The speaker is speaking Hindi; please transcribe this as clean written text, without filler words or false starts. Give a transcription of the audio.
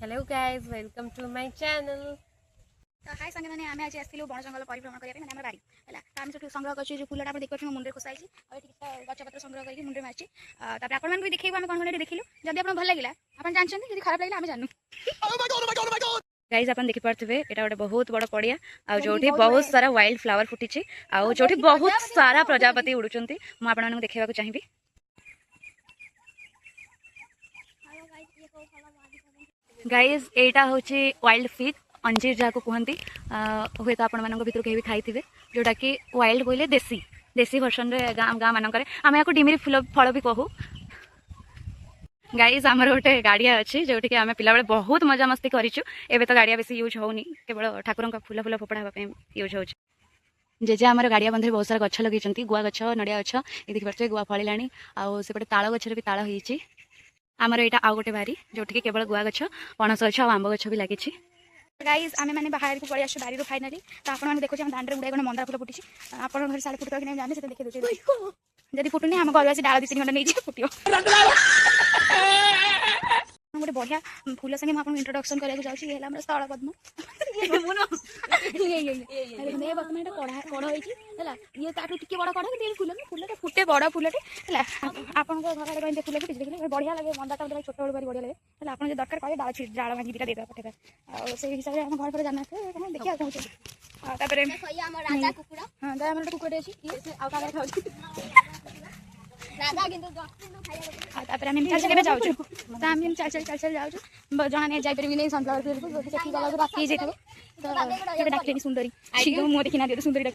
Hello guys welcome to my channel. तो हाय संगे मैंने आम आज आसलु बण जंगल परिभ्रमण करने मैंने बाड़ी है तो आम सब संग्रह कर फूलटा आप देखिए मुंडे खोसाई गचपत्र संग्रह करके मुंडे मार्ची आपको भी देखिए आम कौन कौन देखिलु जब आप भल लगे आप जानते जब खराब लगे आम जानू गाइज आप देखिपे यहाँ गोटे बहुत बड़ पड़िया आ जो बहुत सारा वाइल्ड फ्लावर फुटी आउ जो बहुत सारा प्रजापति उड़ुंट मुझे देखा चाहिए। गाइज एटा हूँ वाइल्ड फिग अंजीर जहाँ कहते हे तो आपण मान भर कहीं खाई जोटा कि वाइल्ड बोले देसी देसी वर्सन गाँ मानक आम या डिमिरी फूल फल भी कहूँ। गाइज आमर गोटे गाड़िया अच्छी जो कि आम पिला बहुत मजा मस्ती करूँ एवं तो गाड़िया बेसी यूज होनी केवल ठाकुर फूल फूल फोपड़ा यूज हो जेजे आमर गाड़िया बंधे बहुत सारा गछ लगे गुआ गछ नड़िया गछ ये देखिए गुआ फलिला आउ सेपटे ताल गचर भी ताल होती आमर यहाँ आउ गोटे बारी जो केवल गुआ गछ पणस गछ और आंब गछ भी लगी। गाइज आम मैंने बाहर को पड़े आस बारी फाइनाली तो आपने देखो दांडे गुड़ाई गण मंदार फुल फुटी आप घर साढ़े फुट कि जाने देखिए देखिए जब फुटुनी आम घर आसी डाल 2-3 घंटा नहीं फुटो गोटे बढ़िया फूल संगे मुझे इंट्रोडक्शन कराया चाहिए स्थल पद्म बर्तमान कढ़ ये टे बड़ कढ़ कि फूल फूलटे फुटे बड़ फूलटे है आप घर आगे फूल फुटी देखिए बढ़िया लगे मंदार छोट छोट भारी बढ़िया लगे आप दरकार कहे डाल भांगी दुटा देदेगा पठेगा से हिसाब से आम घर पर जाना देखिए कौन हाँ आम गोटे कुकुरटे अच्छी आगे चल जाऊँ तो आम चल चल जाऊँ जहाँ नहीं जापर सनफ्लावर फील्ड को गला रात तो डाक्टरी सुंदरी मुझे देखी ना सुंदरी